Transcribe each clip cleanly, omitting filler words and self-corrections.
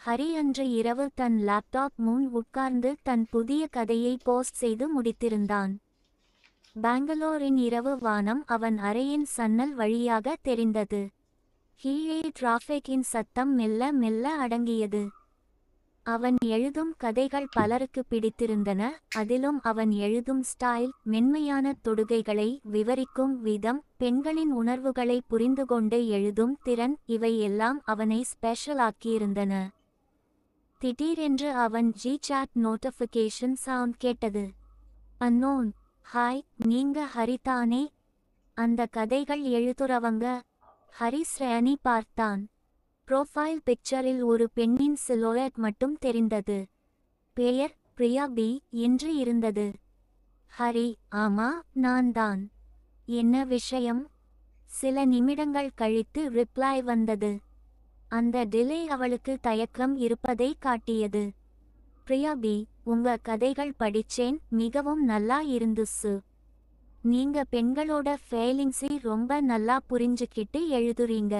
ஹரி அன்று இரவு தன் லேப்டாப் முன் உட்கார்ந்து தன் புதிய கதையை போஸ்ட் செய்து முடித்திருந்தான். பெங்களூரின் இரவு வானம் அவன் அறையின் சன்னல் வழியாக தெரிந்தது. கீழே டிராஃபிக்கின் சத்தம் மெல்ல மெல்ல அடங்கியது. அவன் எழுதும் கதைகள் பலருக்கு பிடித்திருந்தன. அதிலும் அவன் எழுதும் ஸ்டைல், மென்மையான தொடுகைகளை விவரிக்கும் விதம், பெண்களின் உணர்வுகளை புரிந்துகொண்டு எழுதும் திறன், இவை எல்லாம் அவனை ஸ்பெஷல் ஆக்கியிருந்தன. திடீரென்று அவன் ஜி-சாட் நோட்டிஃபிகேஷன் சவுண்ட் கேட்டது. அன்னோன். ஹாய், நீங்க ஹரிதானே? அந்த கதைகள் எழுதுறவங்க? ஹரி ஸ்ரேனி பார்த்தான். ப்ரோஃபைல் பிக்சரில் ஒரு பெண்ணின் சிலோயட் மட்டும் தெரிந்தது. பெயர் பிரியா பி என்று இருந்தது. ஹரி, ஆமா, நான் தான். என்ன விஷயம்? சில நிமிடங்கள் கழித்து ரிப்ளை வந்தது. அந்த டிலே அவளுக்கு தயக்கம் இருப்பதை காட்டியது. பிரியா பி, உங்க கதைகள் படிச்சேன், மிகவும் நல்லா இருந்துச்சு. நீங்க பெண்களோட ஃபீலிங்ஸை ரொம்ப நல்லா புரிஞ்சுக்கிட்டு எழுதுறீங்க.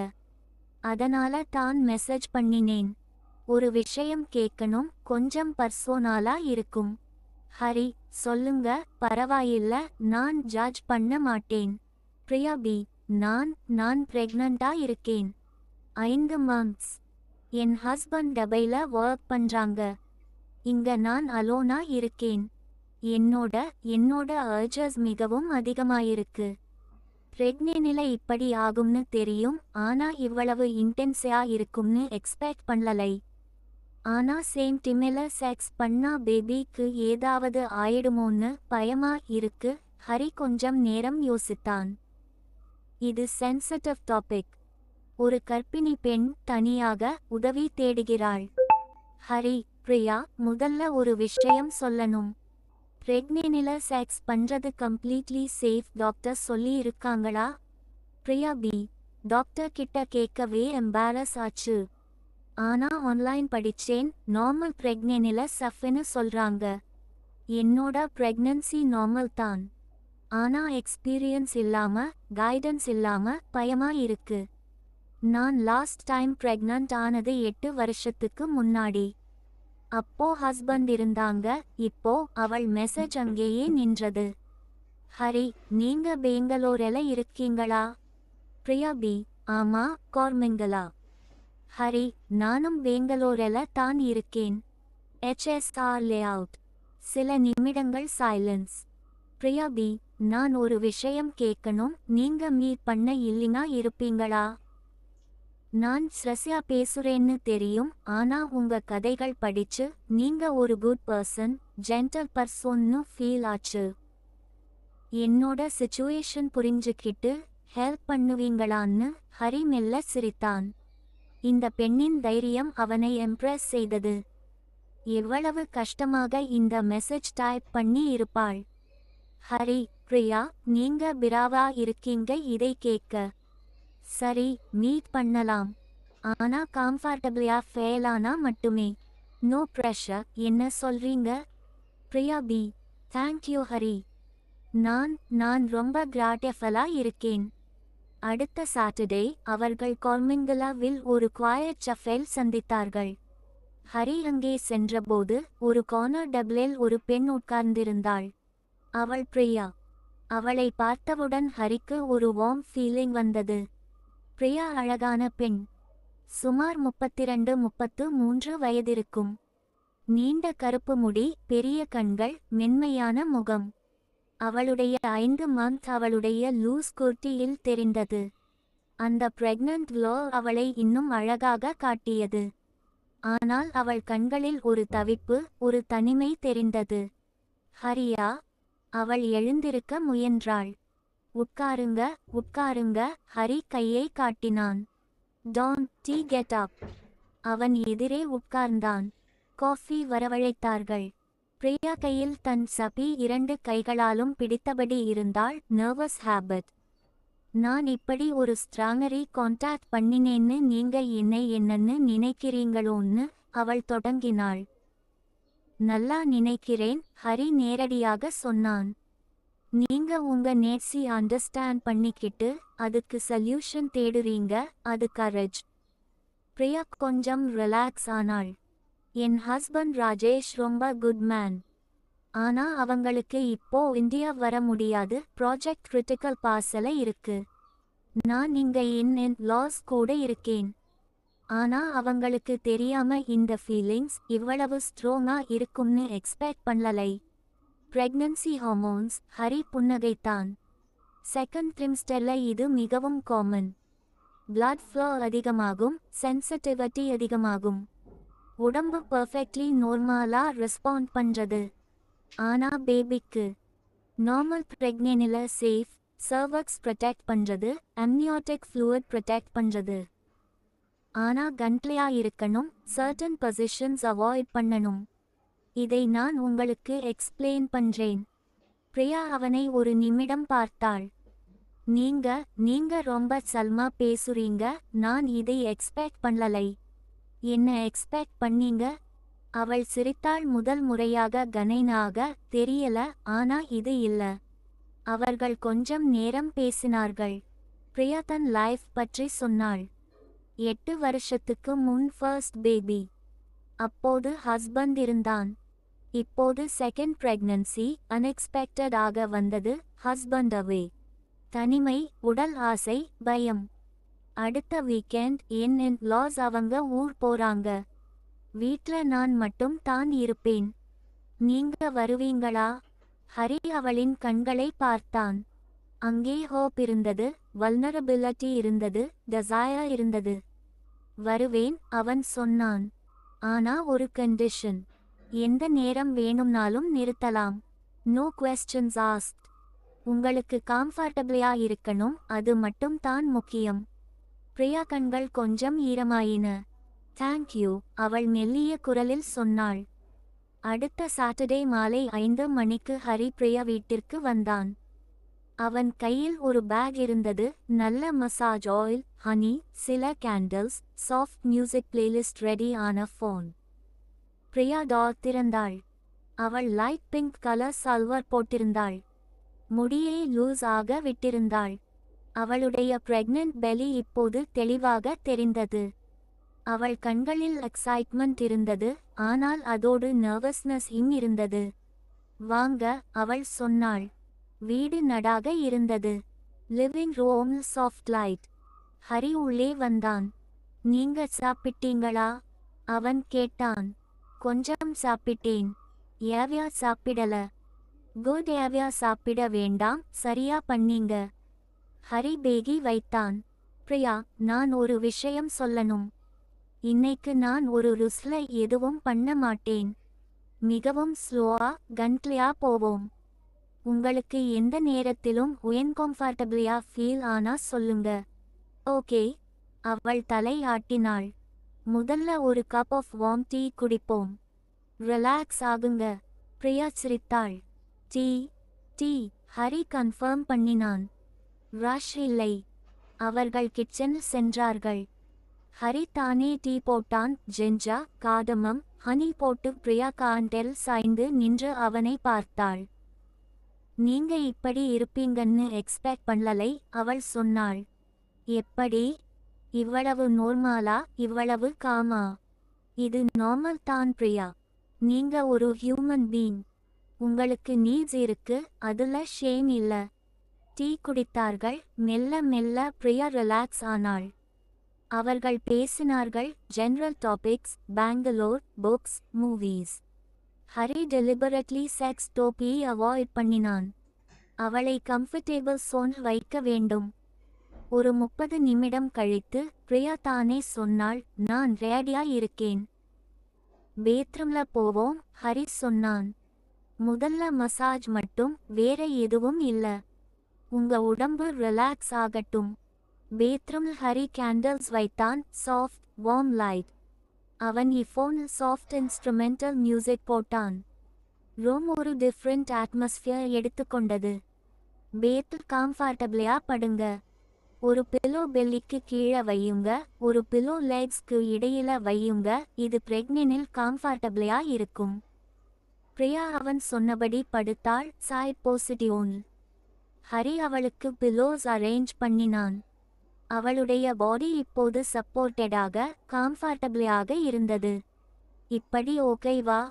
அதனால தான் மெசேஜ் பண்ணினேன். ஒரு விஷயம் கேட்கணும், கொஞ்சம் பர்சோனலா இருக்கும். ஹரி, சொல்லுங்க. பரவாயில்ல, நான் ஜட்ஜ் பண்ண மாட்டேன். பிரியா பி, நான் பிரெக்னண்டா இருக்கேன். 5 months. என் ஹஸ்பண்ட் டபைல ஒர்க் பண்றாங்க. இங்க நான் அலோனா இருக்கேன். என்னோட அர்ஜஸ் மிகவும் அதிகமாயிருக்கு. பிரெக்னென்ட்ல இப்படி ஆகும்னு தெரியும், ஆனா இவ்வளவு இன்டென்ஸா இருக்கும்னு எக்ஸ்பெக்ட் பண்ணலை. ஆனா சேம் டைம்ல செக்ஸ் பண்ணா பேபிக்கு ஏதாவது ஆயிடுமோன்னு பயமா இருக்கு. ஹரி கொஞ்சம் நேரம் யோசித்தான். இது சென்சிட்டிவ் டாபிக். ஒரு கர்ப்பிணி பெண் தனியாக உதவி தேடுகிறாள். ஹரி, பிரியா, முதல்ல ஒரு விஷயம் சொல்லணும். பிரெக்னென்ட்ல செக்ஸ் பண்றது கம்ப்ளீட்லி சேஃப் டாக்டர் சொல்லி இருக்காங்களா? பிரியா பி, டாக்டர் கிட்ட கேட்கவே எம்பாரஸ் ஆச்சு. ஆனா ஆன்லைன் படிச்சேன், நார்மல் பிரெக்னென்ட்ல சஃப்னு சொல்றாங்க. என்னோட பிரெக்னன்சி நார்மல் தான். ஆனா எக்ஸ்பீரியன்ஸ் இல்லாம, கைடன்ஸ் இல்லாம பயமா இருக்கு. நான் லாஸ்ட் டைம் பிரெக்னன்ட் ஆனது 8 வருஷத்துக்கு முன்னாடி. அப்போ ஹஸ்பண்ட் இருந்தாங்க. இப்போ அவள் மெசேஜ் அங்கேயே நின்றது. ஹரி, நீங்க பெங்களூர்ல இருக்கீங்களா? பிரியா பி, ஆமா, கோர்மங்கலா. ஹரி, நானும் பெங்களூர்ல தான் இருக்கேன். HSR layout. சில நிமிடங்கள் சைலன்ஸ். பிரியா பி, நான் ஒரு விஷயம் கேட்கணும், நீங்க மீட் பண்ண இல்லினா இருப்பீங்களா? நான் ஸ்ரஸ்யா பேசுறேன்னு தெரியும், ஆனா உங்க கதைகள் படிச்சு நீங்க ஒரு குட் பர்சன், ஜென்டல் பர்சன்னு ஃபீல் ஆச்சு. என்னோட சிச்சுவேஷன் புரிஞ்சுக்கிட்டு ஹெல்ப் பண்ணுவீங்களான்னு ஹரி மெல்ல சிரித்தான். இந்த பெண்ணின் தைரியம் அவனை இம்ப்ரெஸ் செய்தது. எவ்வளவு கஷ்டமாக இந்த மெசேஜ் டைப் பண்ணி இருப்பாள். ஹரி, பிரியா, நீங்க பிராவா இருக்கீங்க இதை கேட்க. சரி, மீட் பண்ணலாம். ஆனா கம்ஃபர்டபிளா ஃபேலானா மட்டுமே. No pressure. என்ன சொல்றீங்க? Priya P, thank you Hari. நான் ரொம்ப கிராட்டிஃபலா இருக்கேன். அடுத்த சாட்டர்டே அவர்கள் கோர்மங்கலாவில் ஒரு குவாயட் சஃபேல் சந்தித்தார்கள். ஹரி அங்கே சென்றபோது ஒரு கார்னர் டேபிளில் ஒரு பெண் உட்கார்ந்திருந்தாள். அவள் பிரியா. அவளை பார்த்தவுடன் ஹரிக்கு ஒரு வார்ம் ஃபீலிங் வந்தது. பிரியா அழகான பெண். சுமார் 32-33 வயதிருக்கும். நீண்ட கருப்பு முடி, பெரிய கண்கள், மென்மையான முகம். அவளுடைய 5 months அவளுடைய லூஸ் குர்த்தியில் தெரிந்தது. அந்த பிரெக்னன்ட் க்ளோ அவளை இன்னும் அழகாக காட்டியது. ஆனால் அவள் கண்களில் ஒரு தவிப்பு, ஒரு தனிமை தெரிந்தது. ஹரியா? அவள் எழுந்திருக்க முயன்றாள். உட்காருங்க. ஹரி கையை காட்டினான். Don't get up. அவன் எதிரே உட்கார்ந்தான். காஃபி வரவழைத்தார்கள். பிரியா கையில் தன் சபி 2 கைகளாலும் பிடித்தபடி இருந்தாள். Nervous habit. நான் இப்படி ஒரு ஸ்ட்ராங்கரை கான்டாக்ட் பண்ணினேன்னு நீங்க என்னன்னு நினைக்கிறீங்களோன்னு அவள் தொடங்கினாள். நல்லா நினைக்கிறேன், ஹரி நேரடியாக சொன்னான். நீங்க உங்க நேட்ஸை அண்டர்ஸ்டாண்ட் பண்ணிக்கிட்டு அதுக்கு சொல்யூஷன் தேடுறீங்க, அது கரேஜ். பிரியா கொஞ்சம் ரிலாக்ஸ் ஆனாள். என் ஹஸ்பண்ட் ராஜேஷ் ரொம்ப குட் மேன். ஆனா அவங்களுக்கு இப்போ இந்தியா வர முடியாது, ப்ராஜெக்ட் கிரிட்டிக்கல் பாஸ்ல இருக்கு. நான் இங்க இன் லாஸ் கூட இருக்கேன். ஆனா அவங்களுக்கு தெரியாம இந்த ஃபீலிங்ஸ் இவ்வளவு ஸ்ட்ராங்கா இருக்கும்னு எக்ஸ்பெக்ட் பண்ணலை. Pregnancy hormones. ஹரி புன்னகைத்தான். செகண்ட் ட்ரிம்ஸ்டர்ல இது மிகவும் காமன். பிளட் ஃப்ளோ அதிகமாகும், சென்சிட்டிவிட்டி அதிகமாகும். உடம்பு பர்ஃபெக்ட்லி நார்மலா ரெஸ்பாண்ட் பண்றது. ஆனா பேபிக்கு நார்மல் பிரெக்னென்சில சேஃப் சர்வக்ஸ் ப்ரொடெக்ட் பண்றது, அம்னியோட்டிக் ஃப்ளூயிட் ப்ரொடெக்ட் பண்றது. ஆனா கண்ட்லியா இருக்கணும், சர்டன் பொசிஷன்ஸ் அவாய்ட் பண்ணணும். இதை நான் உங்களுக்கு எக்ஸ்பிளைன் பண்றேன். பிரியா அவனை ஒரு நிமிடம் பார்த்தாள். நீங்க ரொம்ப சல்மா பேசுறீங்க, நான் இதை எக்ஸ்பெக்ட் பண்ணலை. என்ன எக்ஸ்பெக்ட் பண்ணீங்க? அவள் சிரித்தாள். முதல் முறையாக கனைனாக. தெரியல, ஆனா இது இல்ல. அவர்கள் கொஞ்சம் நேரம் பேசினார்கள். பிரியா தன் லைஃப் பற்றி சொன்னாள். 8 வருஷத்துக்கு முன் ஃபர்ஸ்ட் பேபி. அப்போது ஹஸ்பண்ட் இருந்தான். இப்போது செகண்ட் பிரெக்னன்சி அன்எக்ஸ்பெக்டட் ஆக வந்தது. ஹஸ்பண்ட் அவே. தனிமை, உடல் ஆசை, பயம். அடுத்த வீக்கெண்ட் என் லாஸ் அவங்க ஊர் போறாங்க. வீட்ல நான் மட்டும் தான் இருப்பேன். நீங்க வருவீங்களா? ஹரி அவளின் கண்களை பார்த்தான். அங்கே ஹோப் இருந்தது, வல்னரபிலிட்டி இருந்தது, டெசையர் இருந்தது. வருவேன், அவன் சொன்னான். ஆனா ஒரு கண்டிஷன். எந்த நேரம் வேணும்னாலும் நிறுத்தலாம். No questions asked. உங்களுக்கு கம்ஃபர்டபிளா இருக்கணும், அது மட்டும் தான் முக்கியம். பிரியா கண்கள் கொஞ்சம் ஈரமாயின. தேங்க்யூ, அவள் மெல்லிய குரலில் சொன்னாள். அடுத்த சாட்டர்டே மாலை 5 மணிக்கு ஹரி பிரியா வீட்டிற்கு வந்தான். அவன் கையில் ஒரு பேக் இருந்தது. நல்ல மசாஜ் ஆயில், ஹனி, சில candles, soft music playlist, ready ஆன ஃபோன். பிரியா டோர் திறந்தாள். அவள் லைட் பிங்க் கலர் சல்வார் போட்டிருந்தாள். முடியை லூஸ் ஆக விட்டிருந்தாள். அவளுடைய பிரெக்னன்ட் பெலி இப்போது தெளிவாக தெரிந்தது. அவள் கண்களில் எக்ஸைட்மெண்ட் இருந்தது, ஆனால் அதோடு நர்வஸ்னஸும் இருந்தது. வாங்க, அவள் சொன்னாள். வீடு நடாக இருந்தது. லிவிங் ரூமில் சாஃப்ட் லைட். ஹரி உள்ளே வந்தான். நீங்க சாப்பிட்டீங்களா? அவன் கேட்டான். கொஞ்சம் சாப்பிட்டேன். ஏவ்யா சாப்பிடல? குட், ஏவ்யா சாப்பிட வேண்டாம், சரியா பண்ணீங்க. ஹரி பேகி வைத்தான். பிரியா, நான் ஒரு விஷயம் சொல்லணும். இன்னைக்கு நான் ஒரு ருஸ்ல எதுவும் பண்ண மாட்டேன். மிகவும் ஸ்லோவா, கண்ட்லியா போவோம். உங்களுக்கு எந்த நேரத்திலும் உயன்கம்ஃபர்டபிளியா ஃபீல் ஆனா சொல்லுங்க. ஓகே. அவள் தலை ஆட்டினாள். முதல்ல ஒரு கப் ஆஃப் வார்ம் டீ குடிப்போம். ரிலாக்ஸ் ஆகுங்க. பிரியா சிரித்தாள். டீ டீ ஹரி கன்ஃபர்ம் பண்ணினான். ரஷ் இல்லை. அவர்கள் கிச்சனில் சென்றார்கள். ஹரி தானே டீ போட்டான். ஜிஞ்சா, காடமம், ஹனி போட்டு. பிரியா காண்டெல் சாய்ந்து நின்று அவனை பார்த்தாள். நீங்க இப்படி இருப்பீங்கன்னு எக்ஸ்பெக்ட் பண்ணலை, அவள் சொன்னாள். எப்படி? இவ்வளவு நார்மலா, இவ்வளவு காமா? இது நார்மல் தான் பிரியா. நீங்க ஒரு ஹியூமன் பீயிங். உங்களுக்கு நீட்ஸ் இருக்கு, அதுல ஷேம் இல்ல. டீ குடித்தார்கள். மெல்ல மெல்ல பிரியா ரிலாக்ஸ் ஆனாள். அவர்கள் பேசினார்கள். General topics, Bangalore, books, movies. Hari deliberately sex டோப்பியை அவாய்ட் பண்ணினான். அவளை கம்ஃபர்டேபிள் சோன் வைக்க வேண்டும். ஒரு 30 நிமிடம் கழித்து பிரியா தானே சொன்னாள். நான் ரெடியா இருக்கேன். பேத்ரூம்ல போவோம், ஹரி சொன்னான். முதல்ல மசாஜ் மட்டும், வேற எதுவும் இல்ல. உங்க உடம்பு ரிலாக்ஸ் ஆகட்டும். பேத்ரூமில் ஹரி கேண்டில்ஸ் வைத்தான். Soft warm light. அவன் இஃபோனில் சாஃப்ட் இன்ஸ்ட்ருமெண்டல் மியூசிக் போட்டான். ரூம் ஒரு டிஃப்ரெண்ட் அட்மாஸ்பியர் எடுத்துக்கொண்டது. பேத்தில் கம்ஃபர்டபிளா படுங்க. ஒரு பில்லோ பெல்லிக்கு கீழே வையுங்க, ஒரு பில்லோ லெக்ஸ்க்கு இடையில வையுங்க. இது பிரெக்னனில் கம்ஃபர்டபிளா இருக்கும். பிரியா அவன் சொன்னபடி படுத்தாள். சைட் பொசிஷனில். ஹரி அவளுக்கு பில்லோஸ் அரேஞ்ச் பண்ணினான். அவளுடைய பாடி இப்போது சப்போர்ட்டடாக கம்ஃபர்டபிளாக இருந்தது. இப்படி ஓகேவா?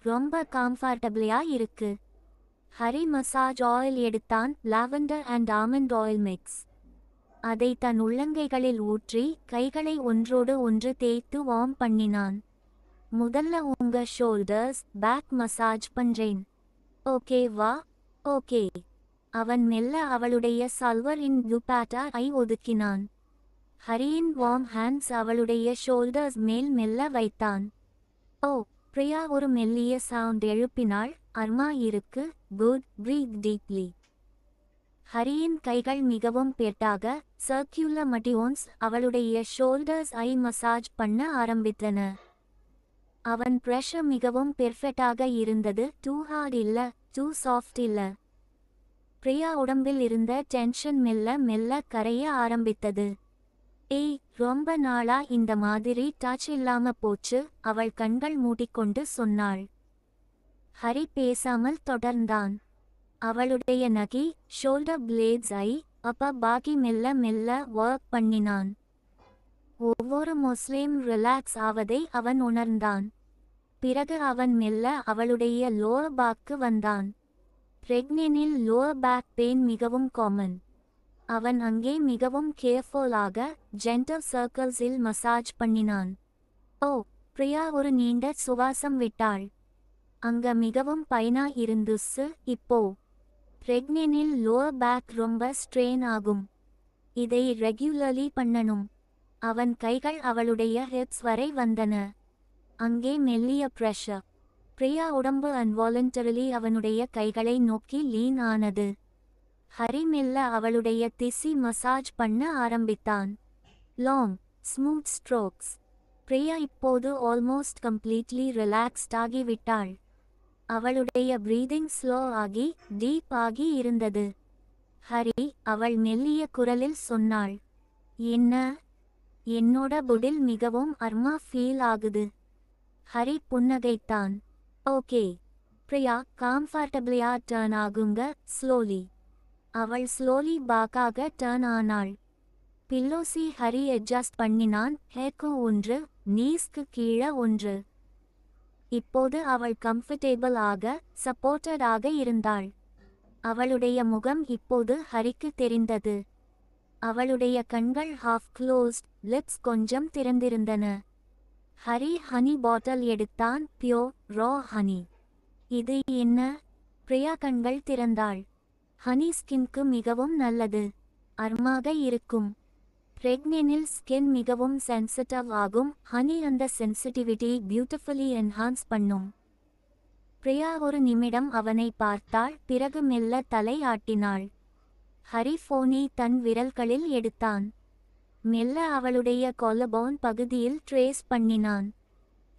ரொம்ப கம்ஃபர்டபிளா இருக்கு. ஹரி மசாஜ் ஆயில் எடுத்தான். Lavender and almond oil mix. அதை தன் உள்ளங்கைகளில் ஊற்றி கைகளை ஒன்றோடு ஒன்று தேய்த்து வார்ம் பண்ணினான். முதல்ல உங்க ஷோல்டர்ஸ் பேக் மசாஜ் பண்றேன். ஓகேவா? ஓகே. அவன் மெல்ல அவளுடைய சல்வர் இன் துப்பாட்டா ஐ ஒதுக்கினான். ஹரியின் வார்ம் ஹேண்ட்ஸ் அவளுடைய ஷோல்டர்ஸ் மேல் மெல்ல வைத்தான். ஓ, பிரியா ஒரு மெல்லிய சவுண்ட் எழுப்பினாள். அர்மா இருக்கு. குட். Breath deeply. ஹரியின் கைகள் மிகவும் பெட்டாக சர்க்குலர் மட்டியோன்ஸ் அவளுடைய ஷோல்டர்ஸ் ஐ மசாஜ் பண்ண ஆரம்பித்தன. அவன் பிரஷர் மிகவும் பெர்ஃபெக்டாக இருந்தது. டூ ஹார்ட் இல்ல, டூ சாஃப்ட் இல்ல. பிரியா உடம்பில் இருந்த டென்ஷன் மெல்ல மெல்ல கரைய ஆரம்பித்தது. ஏய், ரொம்ப நாளா இந்த மாதிரி டச் இல்லாம போச்சு. அவள் கண்கள் மூடிக்கொண்டு சொன்னாள். ஹரி பேசாமல் தொடர்ந்தான். அவளுடைய நகி ஷோல்டர் பிளேட்ஸ் ஐ அப்ப பாக்கி மெல்ல மெல்ல ஒர்க் பண்ணினான். ஒவ்வொரு முஸ்லிம் ரிலாக்ஸ் ஆவதை அவன் உணர்ந்தான். பிறகு அவன் மெல்ல அவளுடைய லோவர் பேக்கு வந்தான். பிரெக்னெனில் லோவர் பேக் பெயின் மிகவும் காமன். அவன் அங்கே மிகவும் கேர்ஃபுல்லாக ஜென்டல் சர்க்கிள்ஸில் மசாஜ் பண்ணினான். ஓ, பிரியா ஒரு நீண்ட சுவாசம் விட்டாள். அங்க மிகவும் பைனா இருந்துச்சு. இப்போ பிரெக்னெனில் லோவர் பேக் ரொம்ப ஸ்ட்ரெயின் ஆகும். இதை ரெகுலர்லி பண்ணணும். அவன் கைகள் அவளுடைய ஹிப்ஸ் வரை வந்தன. அங்கே மெல்லிய பிரஷர். பிரியா உடம்பு அன்வாலண்டரிலி அவனுடைய கைகளை நோக்கி லீன் ஆனது. ஹரி மெல்ல அவளுடைய திசி மசாஜ் பண்ண ஆரம்பித்தான். Long smooth strokes. பிரியா இப்போது ஆல்மோஸ்ட் கம்ப்ளீட்லி ரிலாக்ஸ்ட் ஆகிவிட்டாள். அவளுடைய பிரீதிங் ஸ்லோ ஆகி டீப் ஆகி இருந்தது. ஹரி, அவள் மெல்லிய குரலில் சொன்னாள். என்ன? என்னோட புடில் மிகவும் அர்மா ஃபீல் ஆகுது. ஹரி புன்னகைத்தான். ஓகே. பிரியா கம்ஃபர்டபிளா டர்ன் ஆகுங்க. ஸ்லோலி. அவள் ஸ்லோலி பாக்காக டர்ன் ஆனாள். பில்லோசி ஹரி அட்ஜஸ்ட் பண்ணினான். ஹேக்கு ஒன்று, நீஸ்க்கு கீழே ஒன்று. இப்போது அவள் கம்ஃபர்டேபிள் ஆக சப்போர்ட்டட் ஆக இருந்தாள். அவளுடைய முகம் இப்போது ஹரிக்கு தெரிந்தது. அவளுடைய கண்கள் ஹாஃப் க்ளோஸ்ட், லிப்ஸ் கொஞ்சம் திறந்திருந்தன. ஹரி ஹனி பாட்டில் எடுத்தான். பியோர் ரா ஹனி. இது என்ன? பிரியா கண்கள் திறந்தாள். ஹனி ஸ்கின்க்கு மிகவும் நல்லது. அர்மாக இருக்கும். பிரெக்னெனில் ஸ்கின் மிகவும் சென்சிட்டிவ் ஆகும். ஹனி அந்த சென்சிட்டிவிட்டி பியூட்டிஃபுல்லி என்ஹான்ஸ் பண்ணும். பிரியா ஒரு நிமிடம் அவனை பார்த்தாள். பிறகு மெல்ல தலை ஆட்டினாள். ஹரி ஃபோனை தன் விரல்களில் எடுத்தான். மெல்ல அவளுடைய கொலபோன் பகுதியில் ட்ரேஸ் பண்ணினான்.